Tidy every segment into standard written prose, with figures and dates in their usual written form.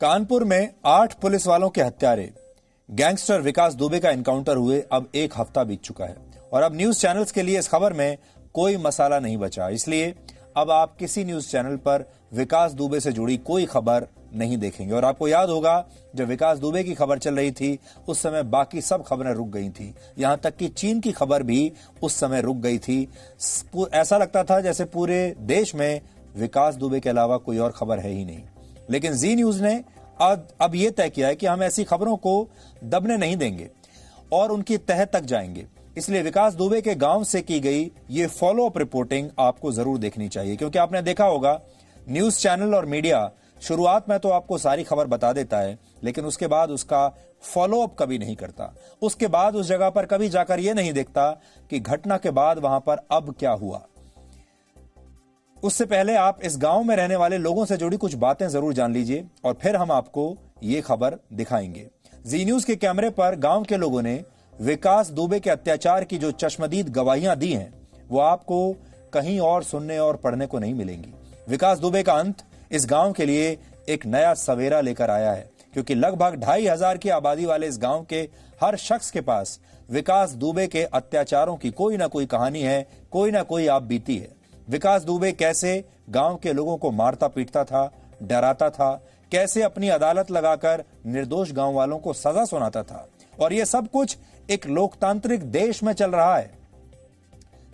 कानपुर में 8 पुलिस वालों के हत्यारे गैंगस्टर विकास दुबे का एनकाउंटर हुए अब 1 हफ्ता बीत चुका है और अब न्यूज चैनल्स के लिए इस खबर में कोई मसाला नहीं बचा। इसलिए अब आप किसी न्यूज चैनल पर विकास दुबे से जुड़ी कोई खबर नहीं देखेंगे। और आपको याद होगा जब विकास दुबे की खबर चल रही थी उस समय बाकी सब खबरें रुक गई थी, यहां तक कि चीन की खबर भी उस समय रुक गई थी। ऐसा लगता था जैसे पूरे देश में विकास दुबे के अलावा कोई और खबर है ही नहीं। लेकिन जी न्यूज ने अब यह तय किया है कि हम ऐसी खबरों को दबने नहीं देंगे और उनकी तह तक जाएंगे। इसलिए विकास दुबे के गांव से की गई ये फॉलो अप रिपोर्टिंग आपको जरूर देखनी चाहिए, क्योंकि आपने देखा होगा न्यूज चैनल और मीडिया शुरुआत में तो आपको सारी खबर बता देता है, लेकिन उसके बाद उसका फॉलो अप कभी नहीं करता। उसके बाद उस जगह पर कभी जाकर यह नहीं देखता कि घटना के बाद वहां पर अब क्या हुआ। उससे पहले आप इस गांव में रहने वाले लोगों से जुड़ी कुछ बातें जरूर जान लीजिए और फिर हम आपको ये खबर दिखाएंगे। जी न्यूज के कैमरे पर गांव के लोगों ने विकास दुबे के अत्याचार की जो चश्मदीद गवाहियां दी हैं वो आपको कहीं और सुनने और पढ़ने को नहीं मिलेंगी। विकास दुबे का अंत इस गांव के लिए एक नया सवेरा लेकर आया है, क्योंकि लगभग 2500 की आबादी वाले इस गांव के हर शख्स के पास विकास दुबे के अत्याचारों की कोई ना कोई कहानी है, कोई ना कोई आप बीती है। विकास दुबे कैसे गांव के लोगों को मारता पीटता था, डराता था, कैसे अपनी अदालत लगाकर निर्दोष गांव वालों को सजा सुनाता था। और यह सब कुछ एक लोकतांत्रिक देश में चल रहा है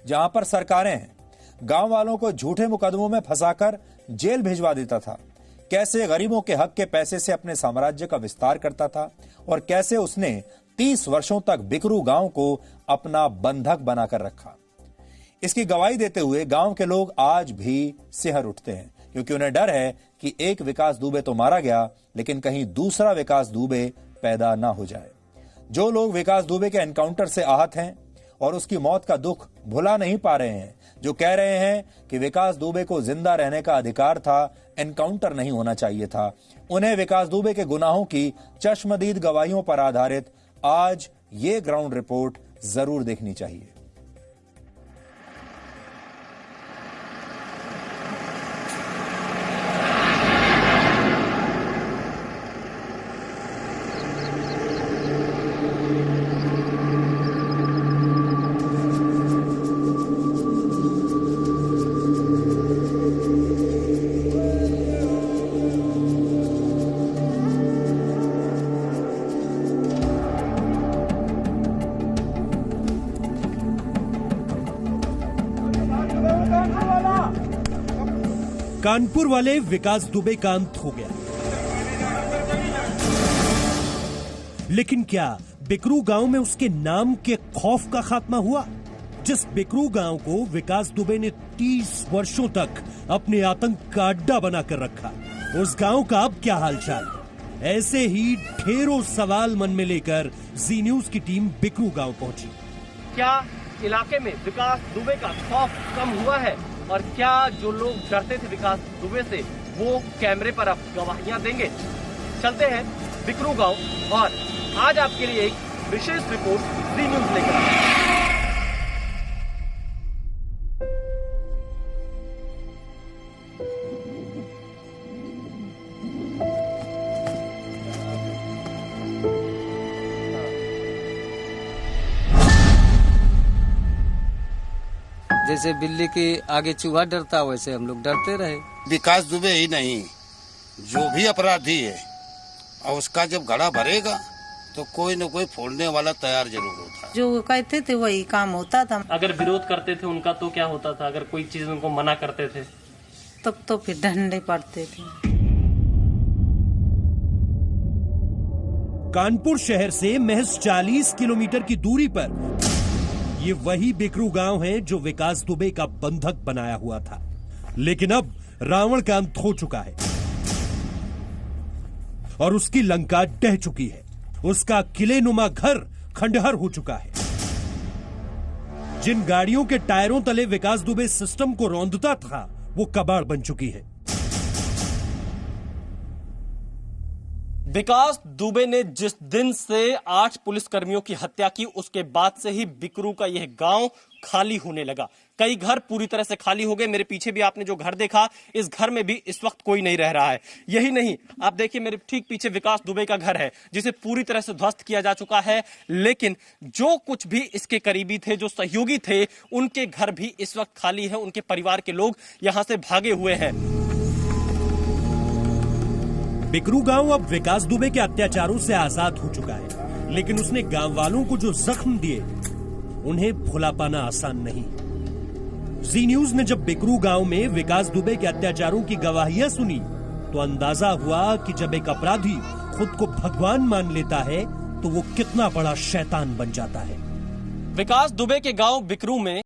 जहां पर सरकारें हैं। गांव वालों को झूठे मुकदमों में फंसाकर जेल भिजवा देता था, कैसे गरीबों के हक के पैसे से अपने साम्राज्य का विस्तार करता था और कैसे उसने 30 वर्षों तक बिकरू गांव को अपना बंधक बनाकर रखा। इसकी गवाही देते हुए गांव के लोग आज भी सिहर उठते हैं, क्योंकि उन्हें डर है कि एक विकास दुबे तो मारा गया, लेकिन कहीं दूसरा विकास दुबे पैदा ना हो जाए। जो लोग विकास दुबे के एनकाउंटर से आहत हैं और उसकी मौत का दुख भुला नहीं पा रहे हैं, जो कह रहे हैं कि विकास दुबे को जिंदा रहने का अधिकार था, एनकाउंटर नहीं होना चाहिए था, उन्हें विकास दुबे के गुनाहों की चश्मदीद गवाहियों पर आधारित आज ये ग्राउंड रिपोर्ट जरूर देखनी चाहिए। कानपुर वाले विकास दुबे का अंत हो गया, लेकिन क्या बिकरू गांव में उसके नाम के खौफ का खात्मा हुआ? जिस बिकरू गांव को विकास दुबे ने 30 वर्षों तक अपने आतंक का अड्डा बनाकर रखा, उस गांव का अब क्या हालचाल? ऐसे ही ढेरों सवाल मन में लेकर जी न्यूज की टीम बिकरू गांव पहुंची। क्या इलाके में विकास दुबे का खौफ कम हुआ है और क्या जो लोग डरते थे विकास दुबे से वो कैमरे पर अब गवाहियां देंगे? चलते हैं बिकरू गांव और आज आपके लिए एक विशेष रिपोर्ट जी न्यूज लेकर आए हैं। जैसे बिल्ली के आगे चूहा डरता वैसे हम लोग डरते रहे। विकास दुबे ही नहीं, जो भी अपराधी है और उसका जब घड़ा भरेगा तो कोई न कोई फोड़ने वाला तैयार जरूर होता है। जो कहते थे वही काम होता था। अगर विरोध करते थे उनका तो क्या होता था? अगर कोई चीज उनको मना करते थे तब तो फिर डंडे पड़ते थे। कानपुर शहर से महज 40 किलोमीटर की दूरी पर ये वही बिकरू गांव है जो विकास दुबे का बंधक बनाया हुआ था। लेकिन अब रावण का अंत हो चुका है और उसकी लंका ढह चुकी है। उसका किलेनुमा घर खंडहर हो चुका है। जिन गाड़ियों के टायरों तले विकास दुबे सिस्टम को रौंदता था वो कबाड़ बन चुकी है। विकास दुबे ने जिस दिन से 8 पुलिसकर्मियों की हत्या की उसके बाद से ही बिकरू का यह गांव खाली होने लगा। कई घर पूरी तरह से खाली हो गए। मेरे पीछे भी आपने जो घर देखा, इस घर में भी इस वक्त कोई नहीं रह रहा है। यही नहीं, आप देखिए मेरे ठीक पीछे विकास दुबे का घर है, जिसे पूरी तरह से ध्वस्त किया जा चुका है। लेकिन जो कुछ भी इसके करीबी थे, जो सहयोगी थे, उनके घर भी इस वक्त खाली है। उनके परिवार के लोग यहां से भागे हुए हैं। बिकरू गांव अब विकास दुबे के अत्याचारों से आजाद हो चुका है, लेकिन उसने गांव वालों को जो जख्म दिए उन्हें भुला पाना आसान नहीं। जी न्यूज ने जब बिकरू गांव में विकास दुबे के अत्याचारों की गवाहियां सुनी तो अंदाजा हुआ कि जब एक अपराधी खुद को भगवान मान लेता है तो वो कितना बड़ा शैतान बन जाता है। विकास दुबे के गांव बिकरू में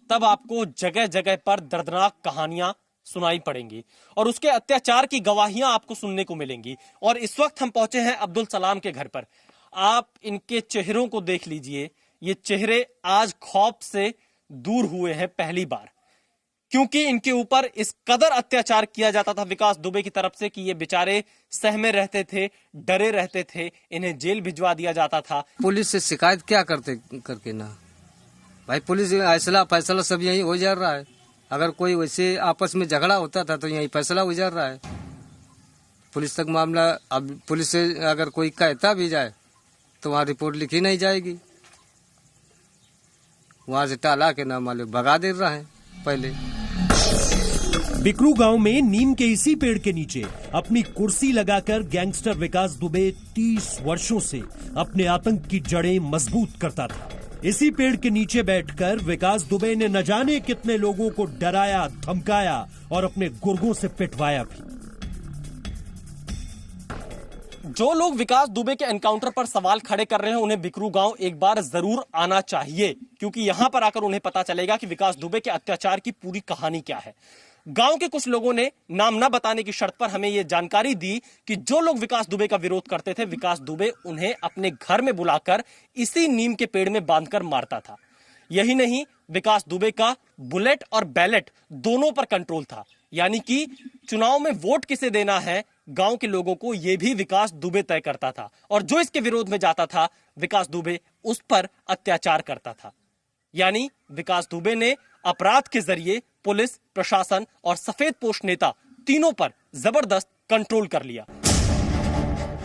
तब आपको जगह जगह पर दर्दनाक कहानियां सुनाई पड़ेंगी और उसके अत्याचार की गवाहियां आपको सुनने को मिलेंगी। और इस वक्त हम पहुंचे हैं अब्दुल सलाम के घर पर। आप इनके चेहरों को देख लीजिए, ये चेहरे आज खौफ से दूर हुए हैं पहली बार, क्योंकि इनके ऊपर इस कदर अत्याचार किया जाता था विकास दुबे की तरफ से कि ये बेचारे सहमे रहते थे, डरे रहते थे, इन्हें जेल भिजवा दिया जाता था। पुलिस से शिकायत क्या करके ना भाई, पुलिस फैसला सब यही हो जा रहा है। अगर कोई वैसे आपस में झगड़ा होता था तो यही फैसला हो जा रहा है। पुलिस तक मामला, अब पुलिस से अगर कोई कहता भी जाए तो वहाँ रिपोर्ट लिखी नहीं जाएगी, वहां से टाला के ना मालूम भगा दे रहा है। पहले बिकरू गांव में नीम के इसी पेड़ के नीचे अपनी कुर्सी लगाकर गैंगस्टर विकास दुबे 30 वर्षों से अपने आतंक की जड़ें मजबूत करता था। इसी पेड़ के नीचे बैठकर विकास दुबे ने न जाने कितने लोगों को डराया, धमकाया और अपने गुर्गों से पिटवाया भी। जो लोग विकास दुबे के एनकाउंटर पर सवाल खड़े कर रहे हैं, उन्हें बिकरू गांव एक बार जरूर आना चाहिए, क्योंकि यहां पर आकर उन्हें पता चलेगा कि विकास दुबे के अत्याचार की पूरी कहानी क्या है। गांव के कुछ लोगों ने नाम न बताने की शर्त पर हमें यह जानकारी दी कि जो लोग विकास दुबे का विरोध करते थे, विकास दुबे उन्हें अपने घर में बुलाकर इसी नीम के पेड़ में बांधकर मारता था। यही नहीं, विकास दुबे का बुलेट और बैलेट दोनों पर कंट्रोल था, यानी कि चुनाव में वोट किसे देना है, गांव के लोगों को यह भी विकास दुबे तय करता था। और जो इसके विरोध में जाता था, विकास दुबे उस पर अत्याचार करता था। यानी विकास दुबे ने अपराध के जरिए पुलिस, प्रशासन और सफेद पोश नेता तीनों पर जबरदस्त कंट्रोल कर लिया।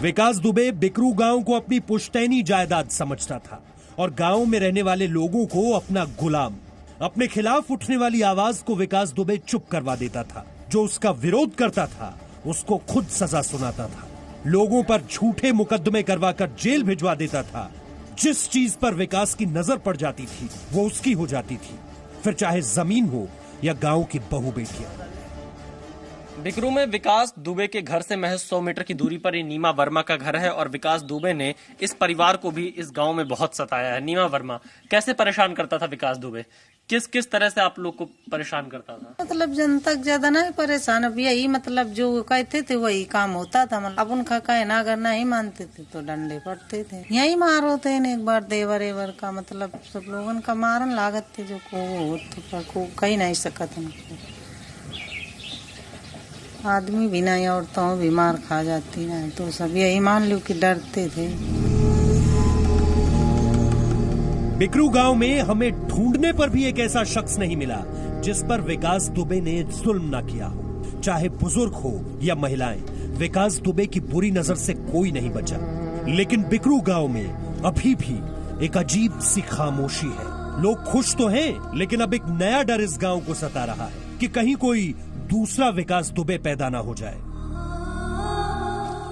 विकास दुबे बिकरू गांव को अपनी पुश्तैनी जायदाद समझता था और गांव में रहने वाले लोगों को अपना गुलाम। अपने खिलाफ उठने वाली आवाज को विकास दुबे चुप करवा देता था। जो उसका विरोध करता था उसको खुद सजा सुनाता था, लोगों पर झूठे मुकदमे करवाकर जेल भिजवा देता था। जिस चीज पर विकास की नजर पड़ जाती थी वो उसकी हो जाती थी, फिर चाहे जमीन हो या गांव की बहू बेटियां। बिकरू में विकास दुबे के घर से महज 100 मीटर की दूरी पर ये नीमा वर्मा का घर है और विकास दुबे ने इस परिवार को भी इस गांव में बहुत सताया है। नीमा वर्मा, कैसे परेशान करता था विकास दुबे? किस किस तरह से आप लोग को परेशान करता था? मतलब जनता ज्यादा नहीं परेशान, अब यही मतलब जो कहते थे वही काम होता था। मतलब अब उनका कहना अगर नहीं मानते थे तो डंडे पड़ते थे। यही मार होते हैं एक बार देवर एवर का, मतलब सब लोगों का मारन लागत थे जो को कही नहीं सकत है। आदमी भी नहीं, औरतों भी मार खा जाती नहीं, तो सब यही मान लो कि डरते थे। बिकरू गांव में हमें ढूंढने पर भी एक ऐसा शख्स नहीं मिला जिस पर विकास दुबे ने जुल्म ना किया हो। चाहे बुजुर्ग हो या महिलाएं, विकास दुबे की बुरी नजर से कोई नहीं बचा। लेकिन बिकरू गांव में अभी भी एक अजीब सी खामोशी है। लोग खुश तो हैं, लेकिन अब एक नया डर इस गांव को सता रहा है कि कहीं कोई दूसरा विकास दुबे पैदा ना हो जाए।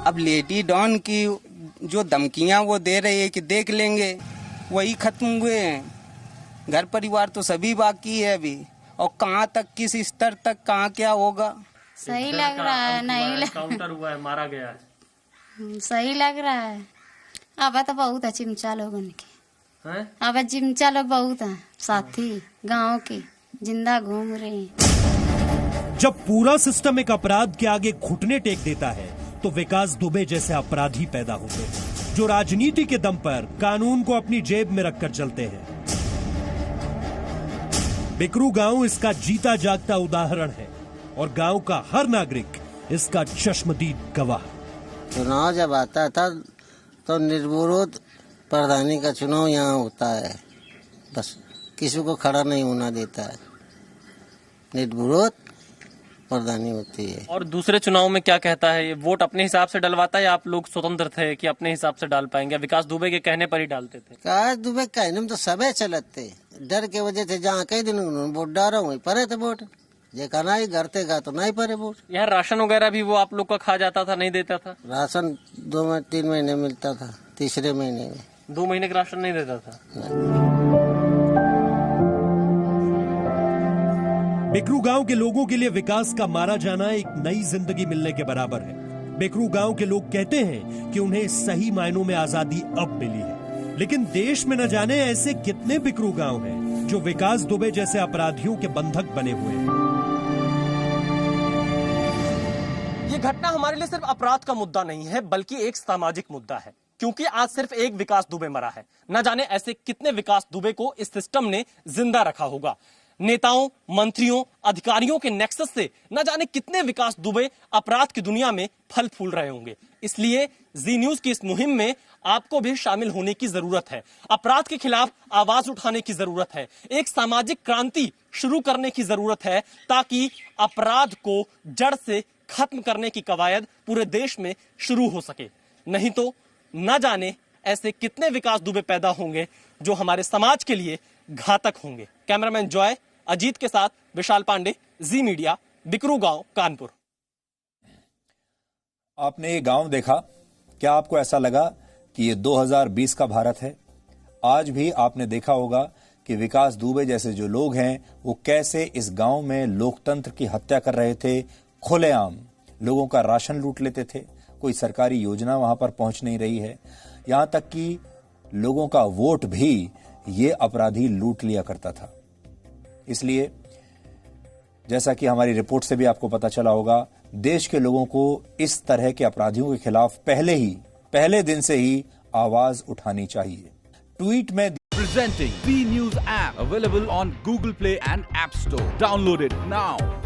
अब लेडी डॉन की जो धमकियां वो दे रही है कि देख लेंगे, वही खत्म हुए हैं। घर परिवार तो सभी बाकी है अभी, और कहाँ तक, किस स्तर तक, कहाँ क्या होगा। सही लग रहा है, नहीं काउंटर हुआ है, मारा गया है, सही लग रहा है। अब तो बहुत है चिमचा लोगन के, अब चिमचा लोग बहुत हैं, साथी गांव के जिंदा घूम रहे हैं। जब पूरा सिस्टम एक अपराध के आगे घुटने टेक देता है तो विकास दुबे जैसे अपराधी पैदा होते हैं जो राजनीति के दम पर कानून को अपनी जेब में रखकर चलते हैं। बिकरू गांव इसका जीता जागता उदाहरण है और गांव का हर नागरिक इसका चश्मदीद गवाह। चुनाव जब आता था तो निर्विरोध प्रधानी का चुनाव यहाँ होता है, बस किसी को खड़ा नहीं होना देता है। नेट विरोध प्रधानी होती है। और दूसरे चुनाव में क्या कहता है, ये वोट अपने हिसाब से डलवाता है या आप लोग स्वतंत्र थे कि अपने हिसाब से डाल पाएंगे? विकास दुबे के कहने पर ही डालते थे? विकास दुबे कहने में तो सबे चलते, डर के वजह से जहाँ कई दिन वोट डाला वहीं परे थे वोट, जेका नहीं करते का तो नहीं परे वोट। यहाँ राशन वगैरह भी वो आप लोग का खा जाता था, नहीं देता था? राशन 2-3 महीने मिलता था, तीसरे महीने में 2 महीने का राशन नहीं देता था। बिकरू गांव के लोगों के लिए विकास का मारा जाना एक नई जिंदगी मिलने के बराबर है। बिकरू गांव के लोग कहते हैं कि उन्हें सही मायनों में आजादी अब मिली है, लेकिन देश में न जाने ऐसे कितने बिकरू गांव हैं जो विकास दुबे जैसे अपराधियों के बंधक बने हुए हैं। ये घटना हमारे लिए सिर्फ अपराध का मुद्दा नहीं है, बल्कि एक सामाजिक मुद्दा है, क्योंकि आज सिर्फ एक विकास दुबे मरा है। न जाने ऐसे कितने विकास दुबे को इस सिस्टम ने जिंदा रखा होगा। नेताओं, मंत्रियों, अधिकारियों के नेक्सस से न जाने कितने विकास दुबे अपराध की दुनिया में फल फूल रहे होंगे। इसलिए जी न्यूज की इस मुहिम में आपको भी शामिल होने की जरूरत है। अपराध के खिलाफ आवाज उठाने की जरूरत है। एक सामाजिक क्रांति शुरू करने की जरूरत है, ताकि अपराध को जड़ से खत्म करने की कवायद पूरे देश में शुरू हो सके। नहीं तो न जाने ऐसे कितने विकास दुबे पैदा होंगे जो हमारे समाज के लिए घातक होंगे। कैमरामैन जॉय अजीत के साथ विशाल पांडे, जी मीडिया, बिकरू गांव, कानपुर। आपने ये गांव देखा, क्या आपको ऐसा लगा कि ये 2020 का भारत है? आज भी आपने देखा होगा कि विकास दुबे जैसे जो लोग हैं वो कैसे इस गांव में लोकतंत्र की हत्या कर रहे थे। खुलेआम लोगों का राशन लूट लेते थे, कोई सरकारी योजना वहां पर पहुंच नहीं रही है, यहां तक कि लोगों का वोट भी ये अपराधी लूट लिया करता था। इसलिए जैसा कि हमारी रिपोर्ट से भी आपको पता चला होगा, देश के लोगों को इस तरह के अपराधियों के खिलाफ पहले दिन से ही आवाज उठानी चाहिए। ट्वीट में Presenting B News app available on Google Play and App Store. Download it now.